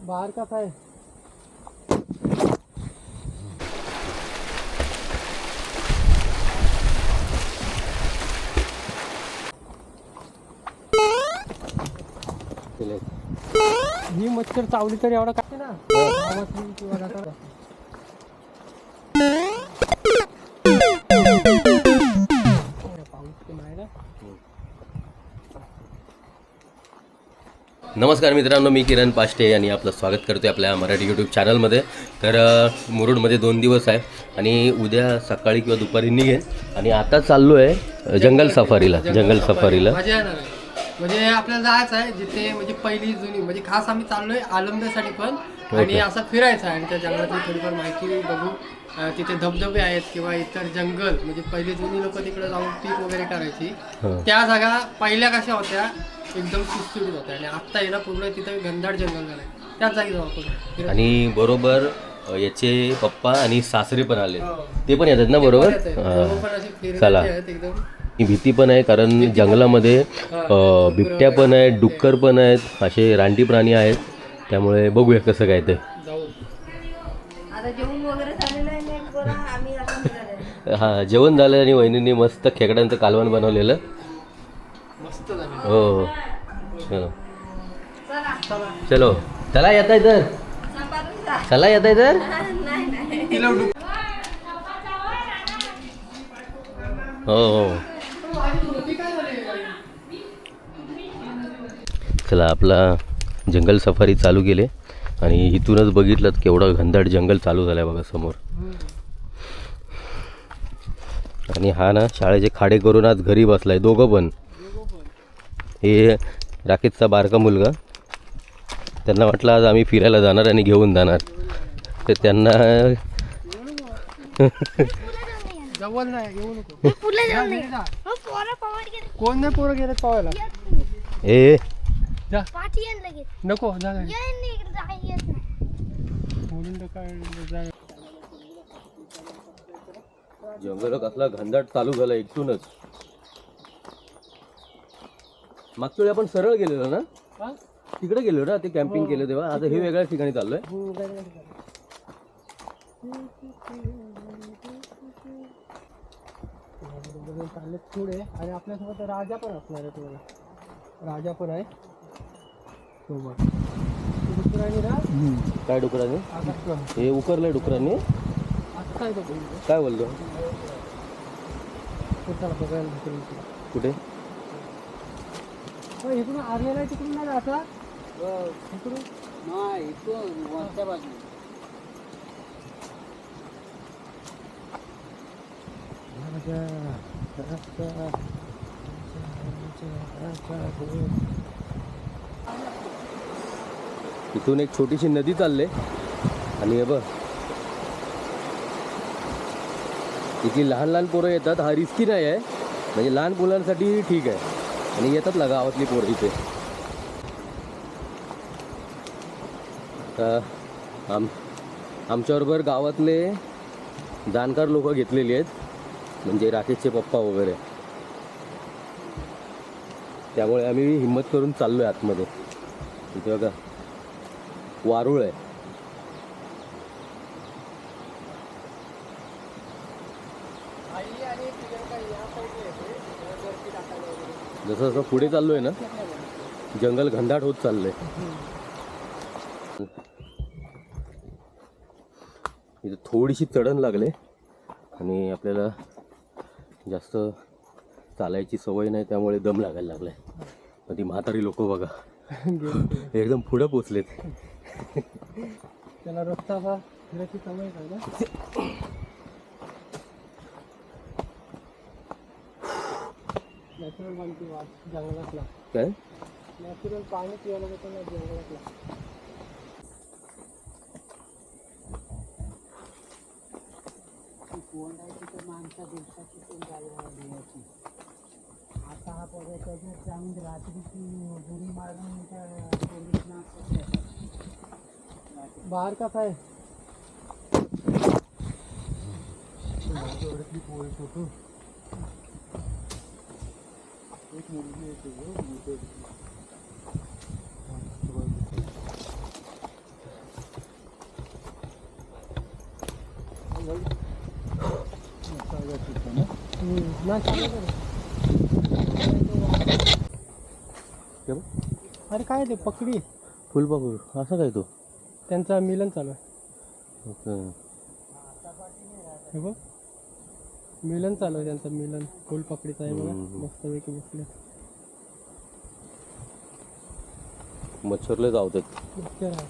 बाहर का है ही मच्छर चावली तर एवढा काय ना नमस्कार मित्रांनो, मी किरण पाष्टे आणि आपलं स्वागत करतो आपल्या मराठी यूट्यूब चॅनलमध्ये. तर मुरुडमध्ये 2 दिवस आहे आणि उद्या सकाळी किंवा दुपारी निघेन आणि आता चाललो आहे जंगल सफारीला. म्हणजे आपल्याला जायचं आहे जिथे म्हणजे पहिली जुनी म्हणजे खास आम्ही चाललोय आलमण्यासाठी पण आणि असं फिरायचं आहे आणि त्या जंगलातली थोडीफार माहिती बघू. तिथे धबधबे आहेत किंवा इतर जंगल म्हणजे पहिली जुनी लोक तिकडे जाऊन पीक वगैरे करायची. त्या जागा पहिल्या कशा होत्या एकदम सुटसुटीत होत्या आणि आत्ता आहे ना पूर्ण तिथे घनदाट जंगल झालंय. त्याच जागी जाऊ आपण. आणि बरोबर याचे पप्पा आणि सासरे पण आले, ते पण येतात ना बरोबर. चला, ही भीती पण आहे कारण जंगलामध्ये बिबट्या पण आहेत, डुक्कर पण आहेत, असे रानटी प्राणी आहेत. त्यामुळे बघूया कसं काय ते. हां, जेवण झालं आणि वहिनींनी मस्त खेकड्यांचं कालवण बनवलेलं. मस्त झालं. हो, चलो चलो, चला येत आहे तर, चला येत आहे तर. हो हो, चला आपला जंगल सफारी चालू केले आणि इथूनच बघितलं केवढं घनदाट जंगल चालू झालं आहे बघा समोर. आणि हा ना शाळेचे खाडे करून आज घरी बसलाय दोघं पण. हे राकेशचा बारका मुलगा, त्यांना वाटलं आज आम्ही फिरायला जाणार आणि घेऊन जाणार, तर त्यांना जवळ नाही येऊ नको. कोण नाही पोरं गेले पावायला. ए नको जंगल कसला घनदाट चालू झाला इथूनच. मागच्या वेळी आपण सरळ गेलेलो ना, तिकडे गेलो ना, ते कॅम्पिंग केलं तेव्हा. आता हे वेगळ्या ठिकाणी चाललोय. चालले पुढे आणि आपल्यासोबत राजा पण असणार आहे. तुम्हाला राजा पण आहे सोबत. डुकरांनी ना, काय डुकरांनी? हे उकरलंय डुकरांनी. काय बोलतो? कुठे इकडून आरलेला आहे, तिकडून नाही जाता. इकडून नाही, इकडून वरच्या बाजूला. इथून एक छोटीशी नदी चालले आणि हे बघ इथली लहान लहान पोरं येतात. हा रिस्की नाही आहे, म्हणजे लहान मुलांसाठी ठीक आहे. आणि येतात ना गावातली पोरं इथे. आमच्याबरोबर गावातले जाणकार लोक घेतलेली आहेत, म्हणजे राकेशचे पप्पा वगैरे. त्यामुळे आम्ही हिम्मत करून चाललो आहे आतमध्ये. इथे बघा वारुळ आहे. जसं जसं पुढे चाललोय ना, जंगल घनदाट होत चाललंय. इथे थोडीशी चढण लागले आणि आपल्याला जास्त चालायची सवय नाही, त्यामुळे दम लागायला लागलाय. पण ती म्हातारी लोक बघा एकदम पुढे पोचलेत. त्याला रस्ता फिरायची सवय काय ना. नॅचरल पाणी जंगलातला. काय नॅचरल पाणी पियाला जातो ना जंगलातला. माणसा दिवसाची पण जायची. आता हा पदार्थ जाऊन रात्रीची बुरी मारून बाहर का है. अरे काय ते पकडी फुलपाखरू असं काय तो? त्यांचा मिलन चालू आहे. हे बघ मिलन चालू आहे त्यांचं मिलन फुलपकडीचं आहे बघा. मस्तपैकी बसले मच्छरले जावतात. मच्छर आहे.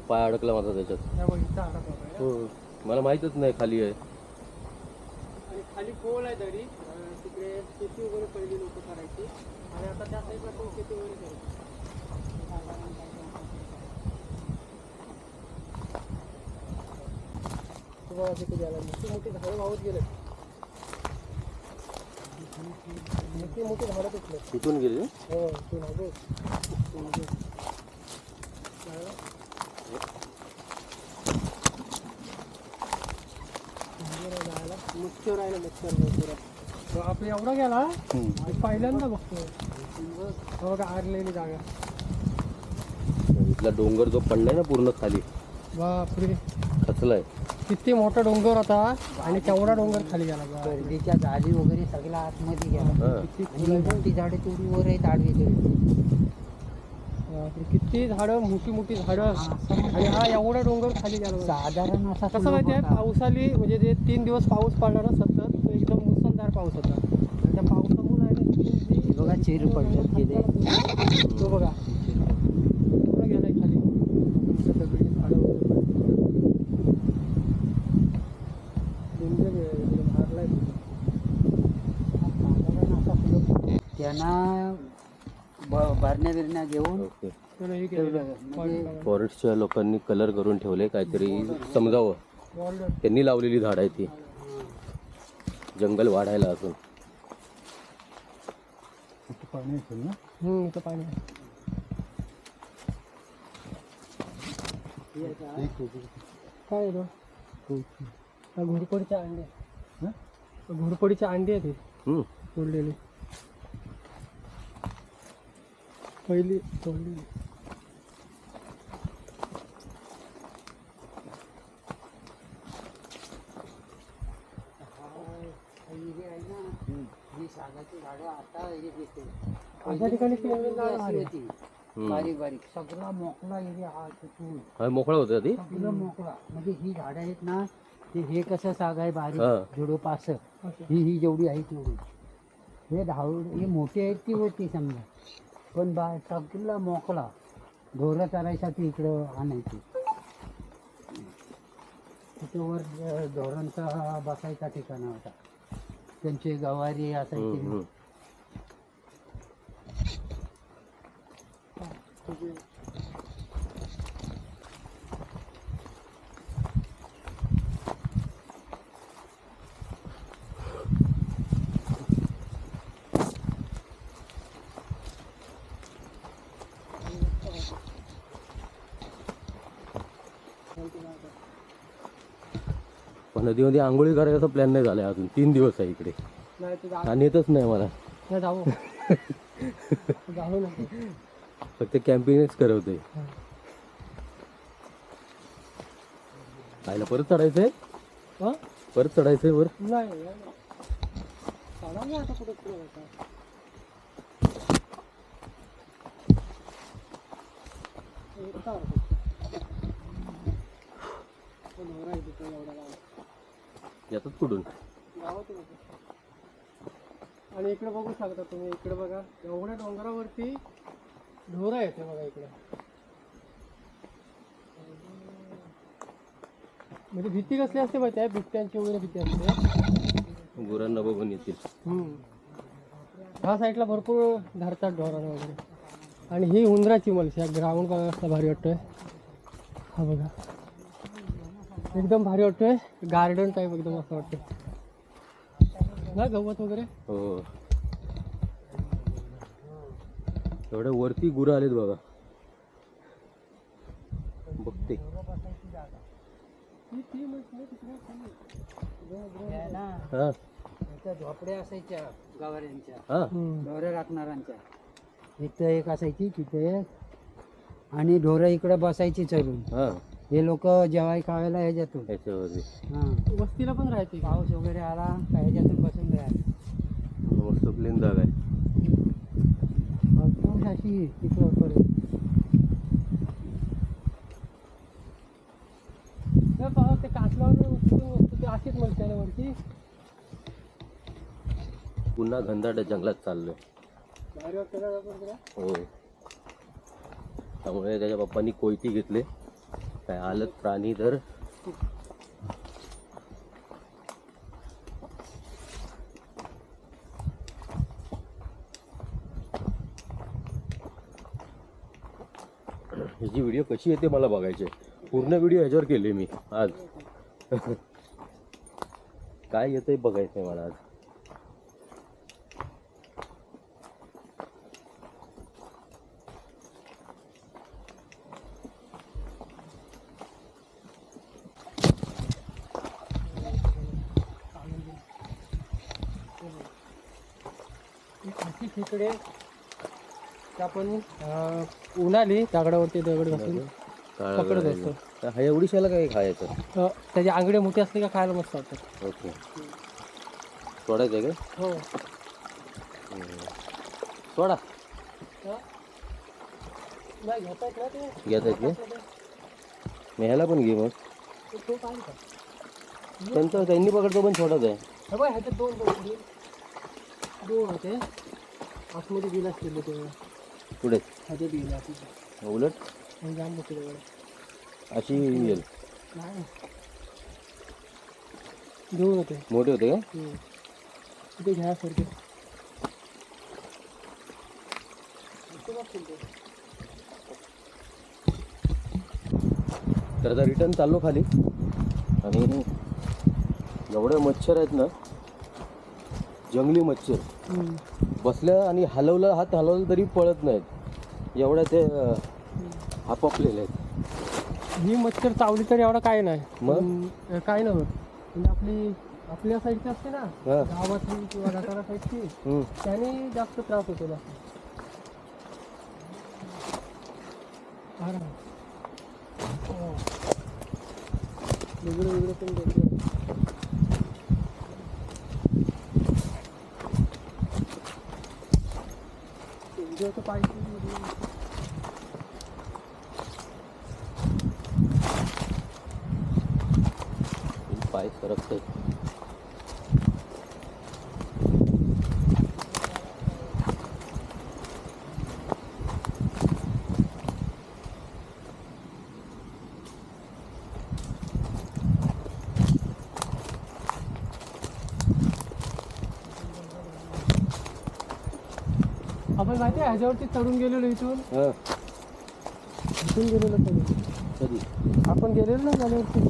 पाय अडकला माझा त्याच्यात. हो मला माहीतच नाही खाली आहे. आणि खाली खोल आहे दरी. तिकडे शेती वगैरे पहिली लोक करायची आणि आता त्या साईडला पण शेती वगैरे करायची. मोठी मोठी झाडं वाहत गेले. मोठी मोठी झाडं तुटले. तिथून गेले. हो इथून आहे. मच्छर आहे ना मच्छर आपलं एवढा गेला पहिल्यांदा बघतो बघा आरलेली जागा. इथला डोंगर जो पडलाय ना पूर्ण खाली बापरे खचलाय. किती मोठा डोंगर होता आणि केवढा डोंगर खाली गेला. गर्दीच्या झाली वगैरे सगळं आतमध्ये गेला. ती झाडे तेवढी वर आहेत आडवी. किती झाडं मोठी मोठी झाडं आणि हा एवढा डोंगर खाली गेला. साधारण असा कसं माहिती आहे पावसाली म्हणजे जे 3 दिवस पाऊस पडला ना सतत तो एकदम मुसळधार पाऊस होता. आणि त्या पावसामुळे आहे ना बघा चिर पडलेत गेले. तो बघा पूर्ण गेलाय खाली. दगडी झाडं मारलाय. साधारण असा फुलं त्यांना भरण्या बिरण्या घेऊन फॉरेस्टच्या लोकांनी कलर करून ठेवले काहीतरी समजावं. त्यांनी लावलेली झाड आहे ती जंगल वाढायला. अजून पाणी असेल ना. इथं पाणी आहे. काय आहे तो? घोरपडीच्या अंडे. घोरपडीच्या अंडी आहे ती तोडलेली पहिली तोडली. सागाची झाडं आता दिसते. अशा ठिकाणी होती बारीक बारीक सगळा मोकळा एरिया हा तिथून मोकळा होता ती सगळं मोकळा. म्हणजे ही झाडं आहेत ना ते हे कसं साग आहे बारीक झुडूप असं. ही जेवढी आहे तेवढी. हे हे मोठी आहेत ती होती समजा पण सगळा मोकळा. ढोरं चरायसाठी इकडं आणायची. तिच्यावर ढोरांचा बसायचा ठिकाण होता. त्यांचे गवारी असायचे. पण नदीमध्ये आंघोळी करायचा प्लॅन नाही झालाय अजून. 3 दिवस आहे इकडे आणि येतच नाही मला. जाऊ फक्त कॅम्पिंगच करवते. खायला परत चढायचंय. परत चढायचंय वर. नाही आता यातच कुठून. आणि इकडे बघू शकता तुम्ही. इकडे बघा एवढ्या डोंगरावरती ढोरं येते बघा इकडे. म्हणजे भीती कसली असते माहिती आहे. बिबट्यांची वगैरे भीती असते. गुरांना बघून येतील. ह्या साईडला भरपूर धरतात ढोरांना वगैरे. आणि ही उंदराची मलशी. ग्राउंड बघा कसला भारी वाटतोय. हा बघा एकदम भारी वाटतोय. गार्डन टाईप एकदम असं वाटतं ना. गवत वगैरे. हो एवढ्या वरती गुरं आलेत बघा. बघते हा इथं झोपड्या असायच्या गावाऱ्यांच्या, हा ढोरं राखणाऱ्यांच्या. इथं एक असायची, तिथे एक, आणि ढोरं इकडे बसायची चरून. हा हे लोक जेवाय खायला ह्याच्यातून. याच्यावरती हा, वस्तीला पण राहायचे. पाऊस वगैरे आला का ह्याच्यातून बसून राहायचं. मस्त प्लेन जागा आहे. भरपूर अशी तिकडं परत. ते कासलावर ते अशीच म्हणते वरती. पुन्हा घनदाट जंगलात चाललोय. भारी वाटतं का आपण तुला? हो, त्यामुळे त्याच्या पप्पांनी कोयती घेतले. काय आलं प्राणी तर ह्याची व्हिडिओ कशी येते मला बघायची. पूर्ण व्हिडिओ ह्याच्यावर केले मी आज. काय येतंय बघायचंय मला आज. तिकडे आपण उन्हाळी दगडावरती दगड घासून पकडत असतो. हा एवढीशाला काय खायचं. त्याचे आंगडे मोठे असले का खायला मस्त वाटतं. ओके, सोडायचं आहे हो, का सोडा. नाही घेता येत ना ते. घेत आहेत का मी ह्याला पण घे. मग तो पाहिजे का? त्यांचं त्यांनी पकडतो पण छोटाच आहे. हे बघ, ह्याच्यात दोन होते. आतमध्ये गेला असतील ते. पुढे ह्याच्यात गेले असतील. उलट जाम मोठे दगड. अशी येईल. नाही, दोन होते. मोठे होते का. तिथे घ्यासारखे. तर आता रिटर्न चाललो खाली. आणि एवढे मच्छर आहेत ना, जंगली मच्छर. बसल्या आणि हलवलं, हात हलवलं तरी पळत नाहीत. एवढ्या ते आपापलेले आहेत. ही मच्छर चावली तर एवढा काय नाही. मग काय नाही होत. म्हणजे आपल्या साईडची असते ना, गावातली किंवा रटारा साईडची, त्याने जास्त त्रास होतो ना. वेगळं वेगळं पण वेगळं. उद्याचं पाहिजे. पाय सरकत आहेत. आपण माहिती आहे ह्याच्यावरती चढून गेलेलो इथून गेलेलो कधी आपण गेलेलो ना झाल्यावरती.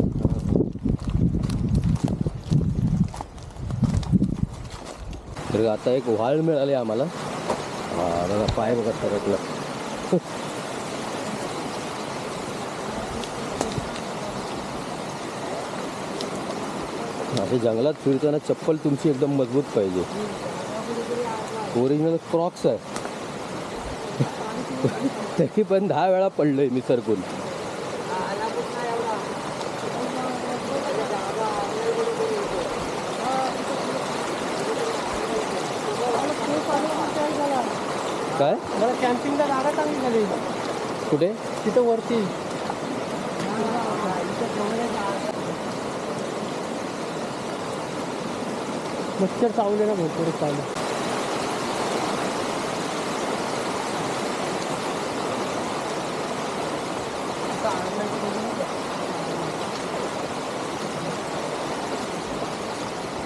तर आता एक व्हाळ मिळाले आम्हाला. बघा पाय बघा सरकला. असे जंगलात फिरताना चप्पल तुमची एकदम मजबूत पाहिजे. ओरिजिनल क्रॉक्स आहे. तरी पण 10 वेळा पडलोय मी सरकून. काय मला कॅम्पिंगला जागा चांगली झाली. कुठे तिथं वरती. मच्छर चावले ना भरपूर चालू.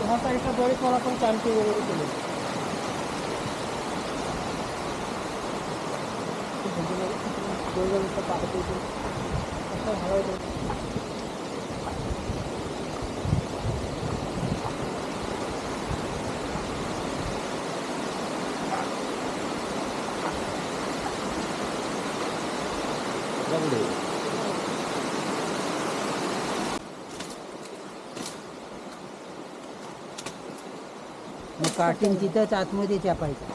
ह्या साईडला बरेच मला पण कॅम्पिंग वगैरे केलं. मग काटीन तिथंच आतमध्ये चापायचं.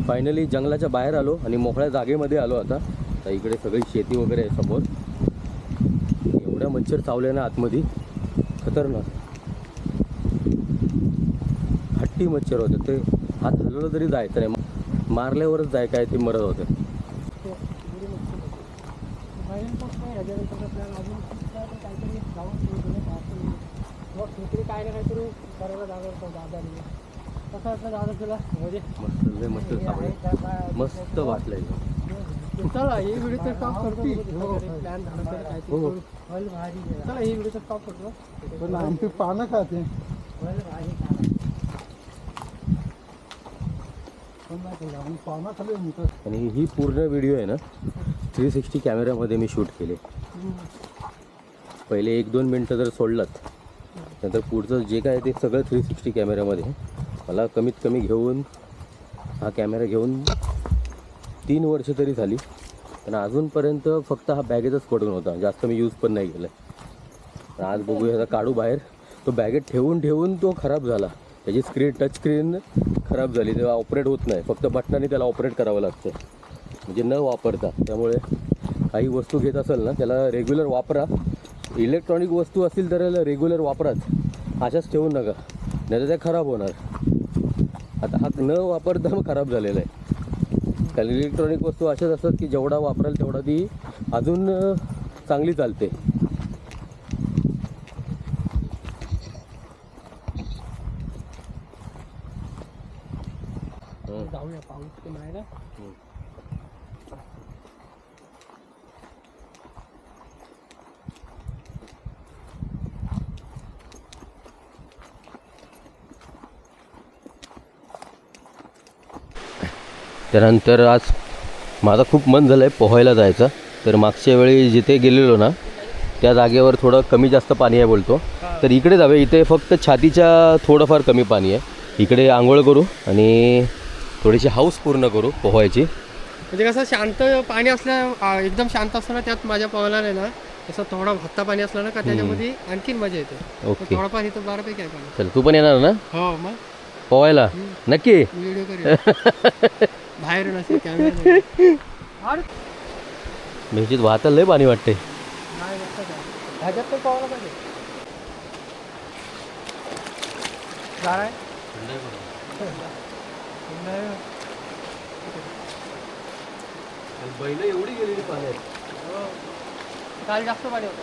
फायनली जंगलाच्या बाहेर आलो आणि मोकळ्या जागेमध्ये आलो आता. तर इकडे सगळी शेती वगैरे आहे समोर. एवढ्या मच्छर चावल्या ना आतमध्ये, खतरनाक हट्टी मच्छर होते. ते हात हलवलं तरी जायचं नाही, मारल्यावरच जाय काय ते मरत होते. काय ना काहीतरी करायला दादा कसं वाटलं दादा तुला? मस्त मस्त वाटलंय. चला ही व्हिडिओ तर स्टॉप करतो. प्लॅन झालं तर काय चला ही व्हिडिओ तर स्टॉप करतो. पण आमची पानं खाते. पानं खाली म्हणतात. आणि ही पूर्ण व्हिडिओ आहे ना 360 कॅमेऱ्यामध्ये मी शूट केले. पहिले 1-2 मिनटं जर सोडलात नंतर पुढचं जे काय ते सगळं 360 कॅमेऱ्यामध्ये. मला कमीत कमी घेऊन हा कॅमेरा घेऊन 3 वर्ष तरी झाली, पण अजूनपर्यंत फक्त हा बॅगेतच पडून होता. जास्त मी यूज पण नाही केला. तर आज बघूया आता काढू बाहेर. तो बॅगेत ठेवून ठेवून तो खराब झाला. त्याची स्क्रीन टच स्क्रीन खराब झाली. तेव्हा ऑपरेट होत नाही, फक्त बटनाने त्याला ऑपरेट करावं लागतं म्हणजे न वापरता. त्यामुळे काही वस्तू घेत असेल ना त्याला रेग्युलर वापरा. इलेक्ट्रॉनिक वस्तू असतील तर रेग्युलर वापराच, अशाच ठेवून नका, नाही तर त्या खराब होणार. आता हा न वापरता मग खराब झालेला आहे. कारण इलेक्ट्रॉनिक वस्तू अशाच असतात की जेवढा वापराल तेवढा ती अजून चांगली चालते. जाऊया, पाऊस पण आहे ना. त्यानंतर आज माझं खूप मन झालं आहे पोहायला जायचं. तर मागच्या वेळी जिथे गेलेलो ना त्या जागेवर थोडं कमी जास्त पाणी आहे बोलतो. तर इकडे जावे. इथे फक्त छातीच्या थोडंफार कमी पाणी आहे. इकडे आंघोळ करू आणि थोडीशी हाऊस पूर्ण करू पोहायची. म्हणजे कसं शांत पाणी असल्या एकदम शांत असताना त्यात माझ्या पोहायला नाही ना, असं थोडा भत्ता पाणी असलं ना का त्याच्यामध्ये आणखीन मजा येते. ओके. थोडा पाणी तर बऱ्यापैकी आहे पाणी. चल तू पण येणार ना हो मग पोहायला? नक्की व्हिडिओ करूया बाहेर नसेल कॅमेरा. मेहचीत वाहतं लय पाणी वाटते. ह्याच्यात पण पोहायला पाहिजे. गार आहे. बैल एवढी गेलेली पाण्यात. काल जास्त पाणी होतं.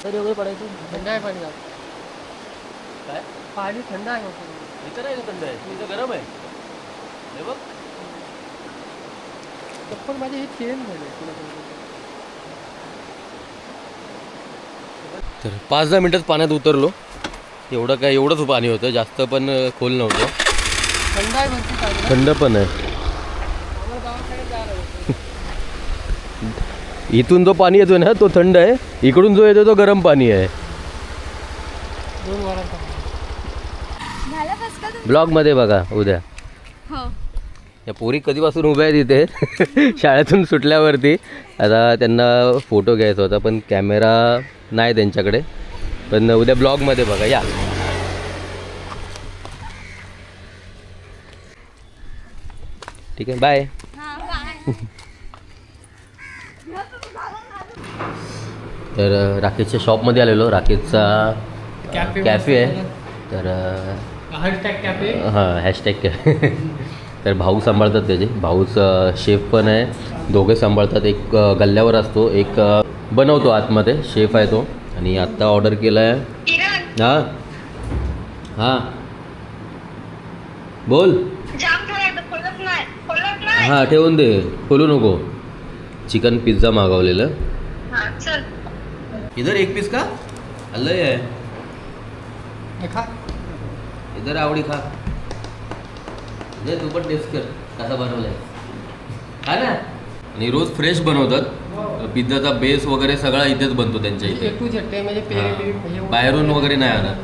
तरी एवढं पडायचं. थंड आहे पाणी. काय पाणी थंड आहे. इथं नाही थंड आहे, इथं गरम आहे. हे बघ चप्पल माझे हे चेंज झाले. तर 5-10 मिनटात पाण्यात उतरलो. एवढं काय एवढंच पाणी होतं, जास्त पण खोल नव्हतं. थंड आहे भरपूर पाणी. थंड पण आहे. आम्हाला गावाकडे जायला होतं. इथून जो पाणी येतो ना तो थंड आहे, इकडून जो येतो तो गरम पाणी आहे. 2 वारांचा ब्लॉगमध्ये बघा उद्या. हो. या पोरी कधीपासून उभ्या आहेत इथे शाळेतून सुटल्यावरती. आता त्यांना फोटो घ्यायचा होता पण कॅमेरा नाही त्यांच्याकडे. पण उद्या ब्लॉगमध्ये बघा या. ठीक आहे बाय. तर राकेशच्या शॉपमध्ये आलेलो. राकेशचा कॅफे आहे. तर हॅशटॅग कॅफे. हां हॅशटॅग कॅफे. तर भाऊ सांभाळतात त्याचे. भाऊच शेफ पण आहे. दोघे सांभाळतात. एक गल्ल्यावर असतो, एक बनवतो आतमध्ये, शेफ आहे तो. आणि आत्ता ऑर्डर केला आहे. हां हां बोल. हां ठेवून दे, खोलू नको. चिकन पिझ्झा मागवलेलं. इधर एक पीस का लय आहे. हे खा. इधर आवडी खा. तू पण टेस्ट कर कसा बनवलाय. हा ना. आणि रोज फ्रेश बनवतात. पिझ्झाचा बेस वगैरे सगळा इथेच बनतो त्यांच्या इथे. A to Z म्हणजे पेरी बाहेरून वगैरे नाही आणत.